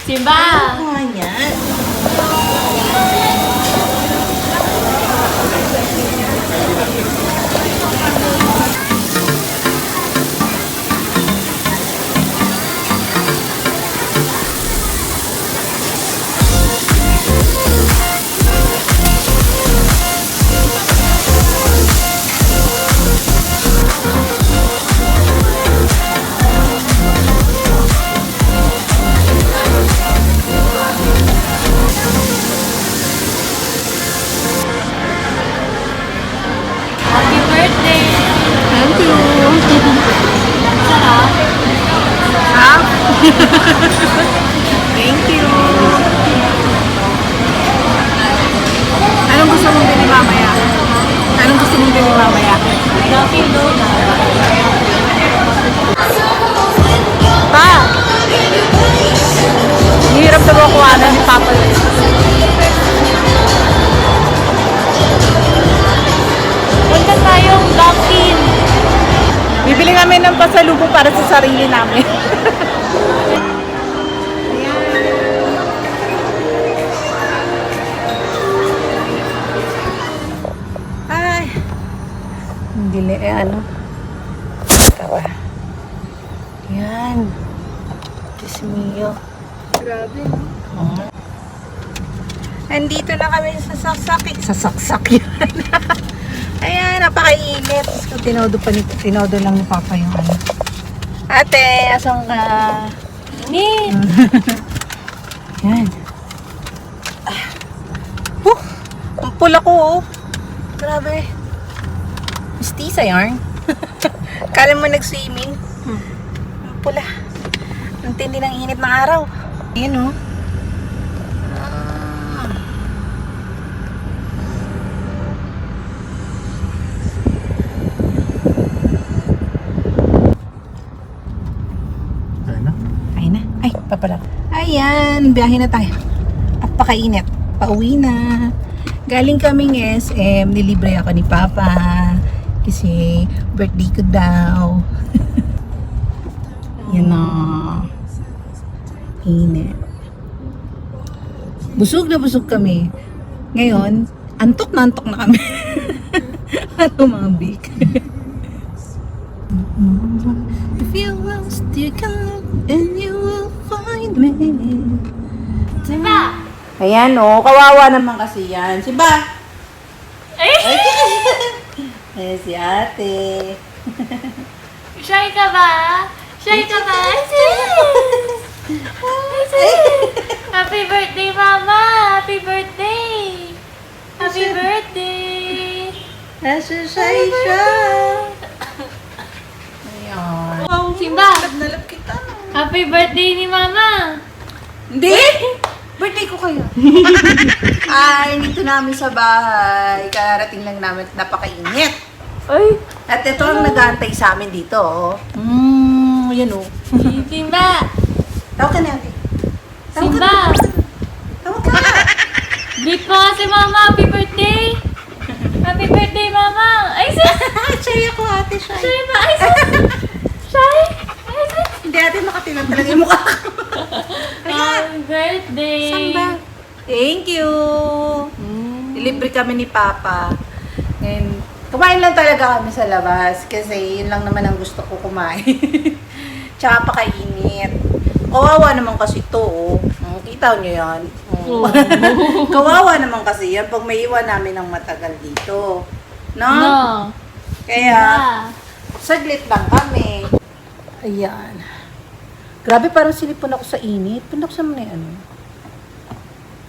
Simba! Ano yan? Happy birthday! Thank you. Sarap! Ha? Thank you. Anong gusto mong bili mamaya? Anong gusto mong bili mamaya? Dunkin' Donuts. Pa! Hirap na makuha na ni Papa. Punta tayong Dunkin'. Bibili kami ng pasalubong para sa sarili namin. Ay. Hindi na ano. Tara. Yan. Diyos mio. Grabe. Andito na kami sa sasaksak. Sasaksak yan. Ayan, napakainit. So, tinodo lang ni Papa yung ano. Ate, asang ka? Init! Yan. Ang pula ko, oh. Grabe. Mistisa yarn. Kala mo nag-swimming. Ang pula. Ang tindi ng init ng araw. Ayan, oh. Ay na. Ay, papala. Ayan, biyahe na tayo. At pakainit. Pauwi na. Galing kaming SM. Nilibre ako ni Papa. Kasi birthday ko daw. Yan na. Init. Busog na busog kami. Ngayon, antok na kami. Ano mga big? If you lost, you can look and you will find me. Simba! Ayan o, kawawa naman kasi yan. Si Ba? Ay! Eh, si ate. Shy ka ba? Shy ka ba? Happy birthday, Mama! Happy birthday! Happy birthday! Nasa siya. Ayan. Simba! Nalap kita. Happy birthday ni Mama! Hindi! Birthday ko kayo. Ay, dito namin sa bahay. Kararating lang namin at napakainit. Ay! At ito ang nag-aantay sa amin dito. Oh. Yan o. Simba! Tawag ka na, ate. Tawag ka Simba! na. Tawag ka. Greet mo si Mama! Happy birthday! Happy birthday, Mama! Ay, sis! Shy ako, ate. Shy. Shy ba? Ay, sis! Shy! Ay, sis! Hindi, ate. Makatilan talaga yung mukha ko. Happy birthday! Saan ba? Thank you. Ilibre kami ni Papa. And kumain lang talaga kami sa labas kasi yun lang naman ang gusto ko kumain. Tsaka pakainit. Kawawa naman kasi to, oh. Kita nyo yan. Oh. Kawawa naman kasi yan pag may iwan namin ng matagal dito. No? No! Kaya, Simba! saglit lang kami. Ayan. Grabe, parang silipon ako sa init. Pinaksan mo na yung ano.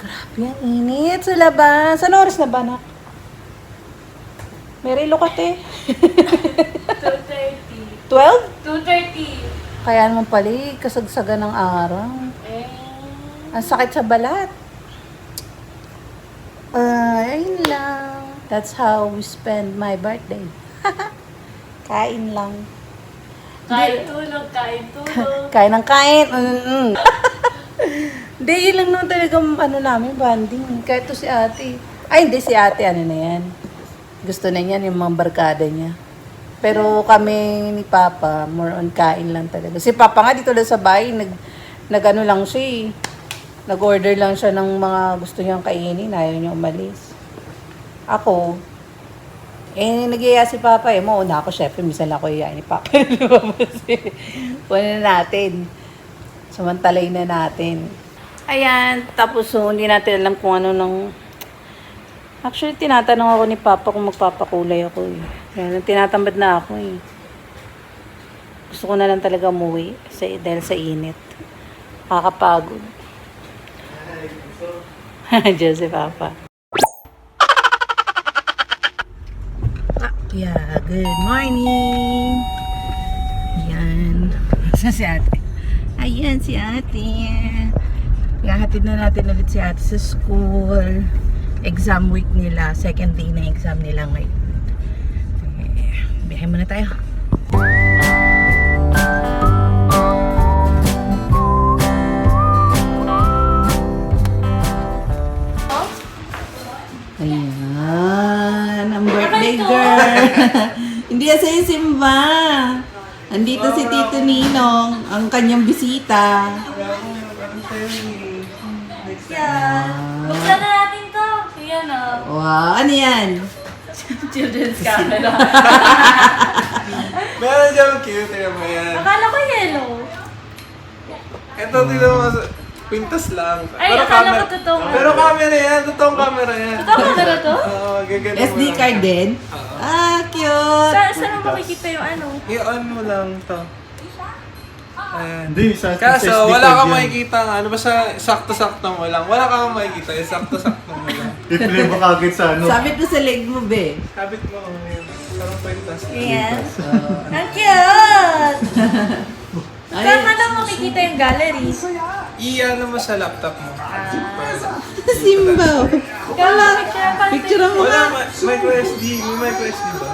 Grabe, ang init sa labas. Ano oras na ba, nak? May relo ka, te. 2:30. 12? 2:30. Kaya naman pala, kasagsagan ng araw. Eh... Ang sakit sa balat. Ayun lang. That's how we spend my birthday. Kain lang. Kain tulog, kain tulog. Kain ng kain. Hindi, yun lang naman talaga ano namin, banding. Kahit to si ate. Ay, hindi si ate, ano na yan. Gusto na niyan, yung mga barkada niya. Pero kami ni Papa, more on kain lang talaga. Si Papa nga dito lang sa bahay, nag-ano lang siya eh. Nag-order lang siya ng mga gusto niyang kainin, ayaw niya umalis. Ako, nag-iya si Papa eh. Mauna ako, syempre, minsan lang ako iyain ni Papa. Puno na natin. Samantalay na natin. Ayan, tapos hindi natin alam kung ano nang... Actually, tinatanong ako ni Papa kung magpapakulay ako eh. Kaya tinatamad na ako eh. Gusto ko na lang talaga umuwi dahil sa init. Kakapagod. Diyan si Papa. Yeah, good morning. Ayan. Saan si ate? Ayan si ate. Ihahatid na natin ulit si ate sa school. Exam week nila. Second day na exam nila ngayon. Biyahe muna tayo. Ayan, ang birthday girl. Hindi yan sa'yo, Simba. Andito si Tito Ninong, ang kanyang bisita. Buksan na natin to. Yan o. Wow, ano yan? Children's camera. Meron dyan cute, tingnan mo yan. Akala ko yellow. Ito, tingnan mo, pintas lang. Ay, akala ko totoo. Pero camera yan, totoong camera yan. Totoo camera to? Oo, gagano mo SD lang. card din? Ah, cute. Saan mo makikita yung ano? I-on mo lang to. Ayan. Hindi, sa Kaso, SD wala card kang yan. makikita nga. Ano, basta sakto-sakto mo lang. Wala kang makikita, sakto-sakto mo lang. I-play mo kagad sa ano. Sabi ko sa leg mo, be. Kabit mo, yun. Parang pintas. Yes. Ang cute! Saan ka lang makikita yung gallery? I-ano mo sa laptop mo. Simba. Wala. Picture mo Wala, nga. micro SD. May micro SD ba?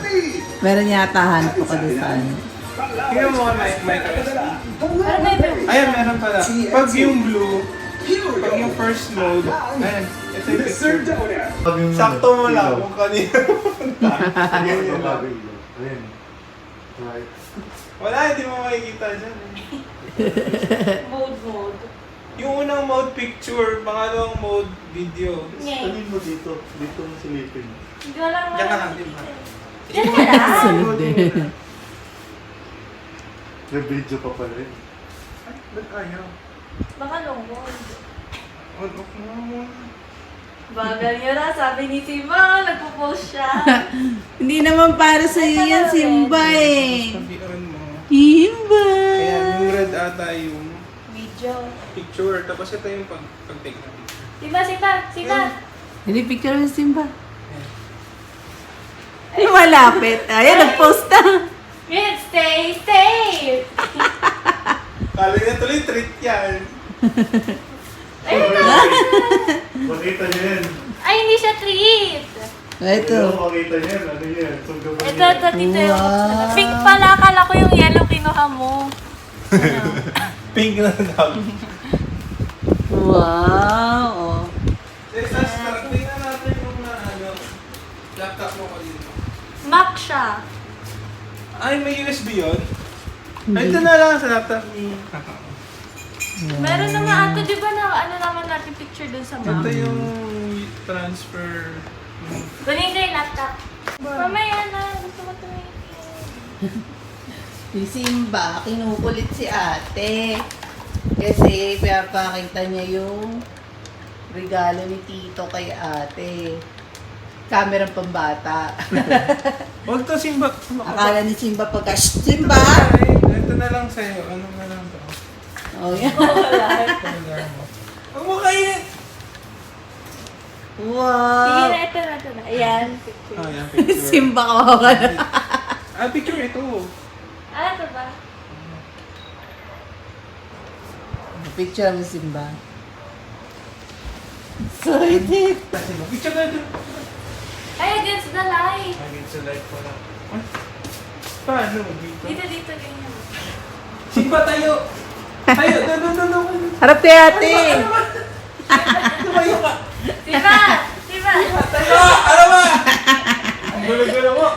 Meron yata hanap ko doon sa ano. Tingnan mo kung may micro SD. Ano ba yung Ayan, meron pala. Pag yung blue, pag yung first mode, ayan, ito yung picture. Sakto mo lang kung kanina. Ganyan lang. Ayan. Right. Wala, hindi mo makikita dyan. mode? Yung unang mode picture, pangalawang mode video. Ngayon. Tanin mo dito. Dito mo silipin. Hindi ko lang Diyan ka lang, di ba? Diyan ka lang. Sunod din. May video pa pala eh. Ay, ba't ayaw? Baka long mode. On off mo muna. Bagal yun na, sabi ni Simba, nagpo-post siya. Hindi naman para sa iyo yan, Simba eh. Tabi-on mo. Simba. Ayan, yung red ata yung Video. picture. Tapos ito yung pag-take na picture. Simba. Hindi picture ng Simba. Ay, malapit. Ayan, nag-post na. Good, stay safe! Kala niya tuloy treat yan. Ayun na! Makita niyo yan. Ay, hindi siya treat! Ito. Makita niyo yan. Ano yan? Sunggaban Ito, niya. dito yung Wow. pink pala. Akala ko yung yellow kinuha mo. Pink na daw. Wow. Oh. Tingnan natin yung laptop mo kanina. Mac siya. Ay, may USB yun? Ay, ito na lang sa laptop ni... Meron naman ato, di ba na ano naman natin picture dun sa Mac? Ito yung transfer... Kunin ko yung laptop. Mamaya na, gusto ko tumingin. Si Simba, kinukulit si ate. Kasi pinapakita niya yung regalo ni Tito kay ate. Kamerang pambata. Huwag to, Simba. Akala ni Simba pagka, "Shh, Simba!" Ay, ito na lang sa'yo. Ano na lang to? Oh, yan. Ang mukha yan! Sige Wow. na, ito na. Ayan, picture. Ah, yan, picture. Simba ka ka na. Picture ito. Ah, ito ba? Picture mo Simba. Excited. Picture na ito. Ay, against the light. Hangin sa light ko na. Ay, paano? Dito? Dito, ganyan. Simba tayo! Tayo! No. Harap kay ate. Tumayo ka! Simba! Tayo! Ano ba? Ang gulo-gulo mo!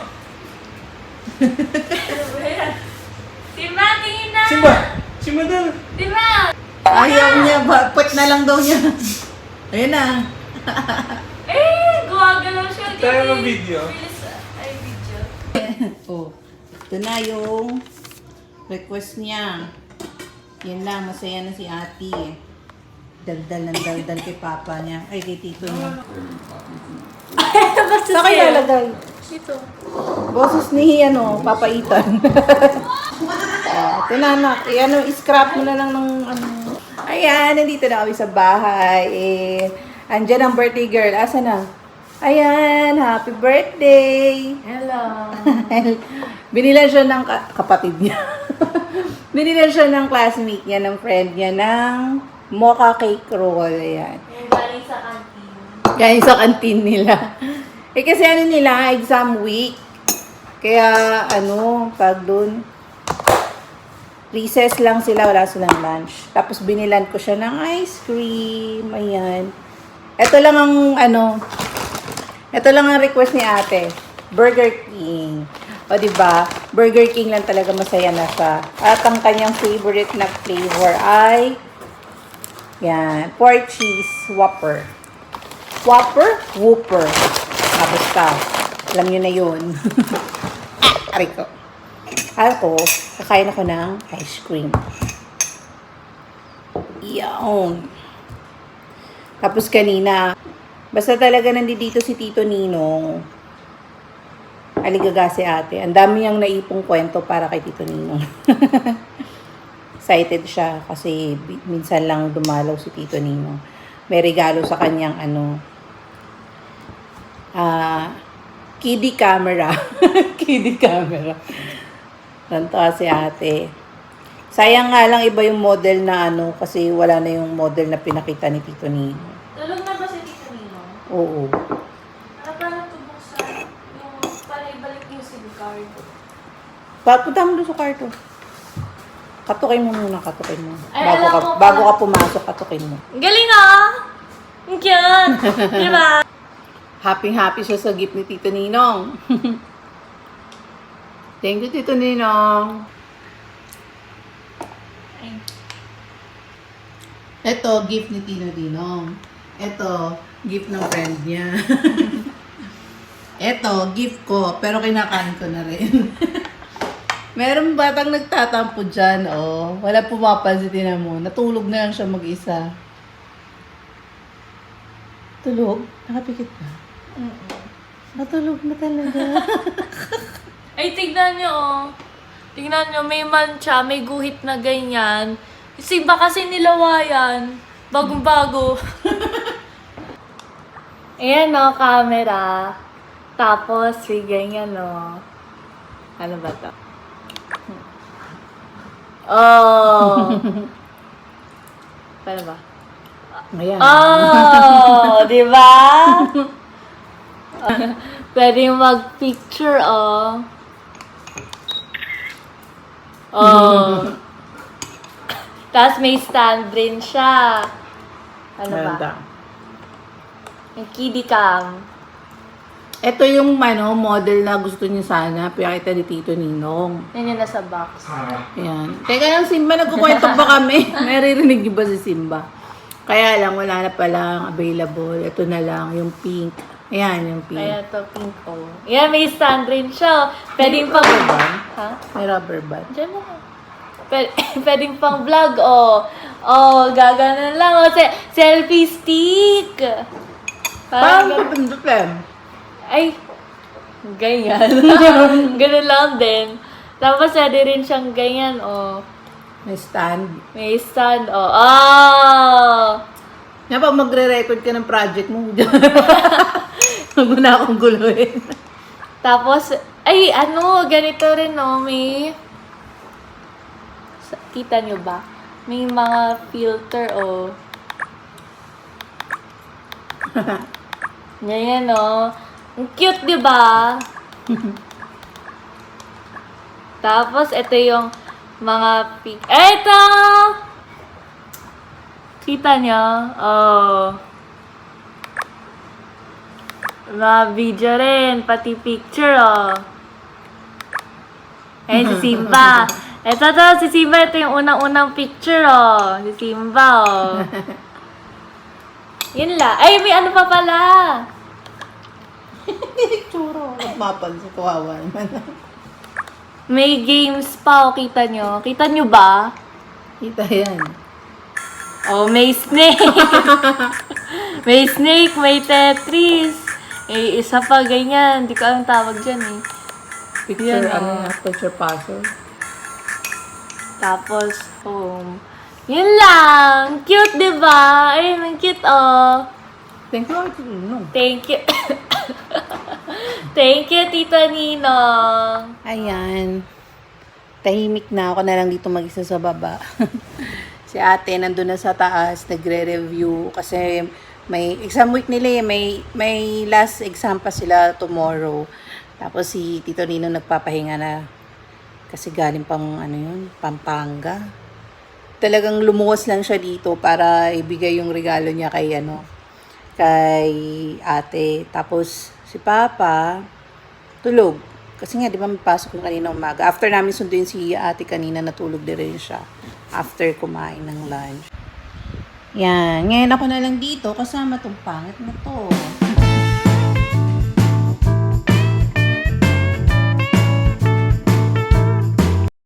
Madal! Diba? Ayaw niya, put na lang daw niya. Ayun na. Gumagalaw siya. Tayo mo video. Bilis, ay, video. Oh, ito na yung request niya. Yan lang, masaya na si ate. Daldal ng daldal kay papa niya. Ay, kay tito niya. Basta Saan kayo lalagay? Dito. Boses ni, Papa Ethan. Ito na, anak. I-scrap mo na lang ng, Ayan, nandito na kami sa bahay. Andyan ang birthday girl. Asa na? Ayan, happy birthday! Hello. Binilan siya ng kapatid niya. Binilan siya ng classmate niya, ng friend niya, ng mocha cake roll. Ayan. Yung galing sa canteen. Galing sa kantin nila. Kasi nila, exam week. Kaya, pag dun, recess lang sila, wala silang lunch. Tapos binilan ko siya ng ice cream. Ayan. Ito lang ang request ni ate. Burger King. O, diba? Burger King lang talaga masaya na siya. At ang kanyang favorite na flavor ay yan, pork cheese Whopper. Whopper? Whopper. Basta. Alam nyo na yun. Aray ko. Ako, kakain ako ng ice cream. Iyaon. Tapos kanina, basta talaga nandito si Tito Ninong. Aligaga si ate. Ang dami niyang naipong kwento para kay Tito Ninong. Excited siya kasi minsan lang dumalaw si Tito Ninong. May regalo sa kanyang kiddie camera. Kiddie camera. Tanto si ate. Sayang nga lang iba yung model na kasi wala na yung model na pinakita ni Tito Nino. Tulog na ba si Tito Nino? Oo. Paano tubuksan yung para ibalik yung SIM card? Papunta mo doon sa kwarto. Katukin mo muna, katukin mo. Ay, alam mo Bago ka pumasok, katukin mo. Galing Ang cute! Diba? Happy siya sa gift ni Tito Ninong. Thank you, Tito Ninong. Ito, gift ni Tito Ninong. Ito, gift ng friend niya. Ito, gift ko, pero kinakain ko na rin. Meron batang nagtatampo dyan, Wala pumapansin, tinan mo. Natulog na lang siya mag-isa. Tulog? Nakapikit ba? Natulog na talaga. Ay, tignan nyo, Tignan nyo, may mancha, may guhit na ganyan. Kasi ba kasi nilawayan. Bagong-bago. Ayan, camera. Tapos, may ganyan, Ano ba to? Oh! Paano ba? Ayan. Oh! Di ba? Pwede mag-picture, Oh. Tapos may stand rin siya. Ano ba? Ganda. Yung kiddie cam. Ito yung model na gusto niya sana. Pinakita ni Tito Ninong. Yan yung nasa box. Ayan. Teka lang, Simba, nagkukwento pa kami. Naririnig niyo ba si Simba? Kaya lang, wala na palang available. Ito na lang, yung pink. Ayan, yung pink. Ayan to, pink Yan, may stand rin siya. Pwedeng pang... rubber band? Ha? May rubber band. Diyan mo na. Pwedeng pang vlog, gaganon lang, selfie stick. Parang pindot lang. Ay, ganyan. Ganun lang din. Tapos, pwede rin siyang ganyan, May stand. May stand, Nga pag magre-record ka ng project mo, huwag mo na akong guluhin. Tapos, ganito rin, may... Kita nyo ba? May mga filter, Ganyan, Ang cute, di ba? Tapos, ito yung mga Eto! Kita nyo? Mga video rin, pati picture, Ayan si Simba. Ito to, si Simba. Ito yung unang-unang picture, oh. Si Simba, oh. Yun lang. Ay, may ano pa pala. Churo. Mapansin, kawawa naman. May games pa, oh. Kita nyo. Kita nyo ba? Kita yan. Oh, may snake. May snake, may Tetris. Eh, isa pa, ganyan. Hindi ko alam tawag dyan, eh. Picture, Yan, picture puzzle. Tapos, home. Yun lang. Cute, di ba? Ayun, ang cute, oh. Thank you, Ate Nino. Thank you. Thank you, Tita Ninong. Ayan. Tahimik na ako na lang dito mag-isa sa baba. Si ate nandun na sa taas, nagre-review kasi may exam week nila eh. May last exam pa sila tomorrow. Tapos si Tito Nino nagpapahinga na kasi galing pang ano yun, Pampanga. Talagang lumuwas lang siya dito para ibigay yung regalo niya kay kay ate. Tapos si Papa tulog. Kasi nga, di ba may pasok yung kanina umaga. After namin sunduin si ate kanina, natulog din rin siya. After kumain ng lunch. Yan. Ngayon ako na lang dito kasama tong pangit na to.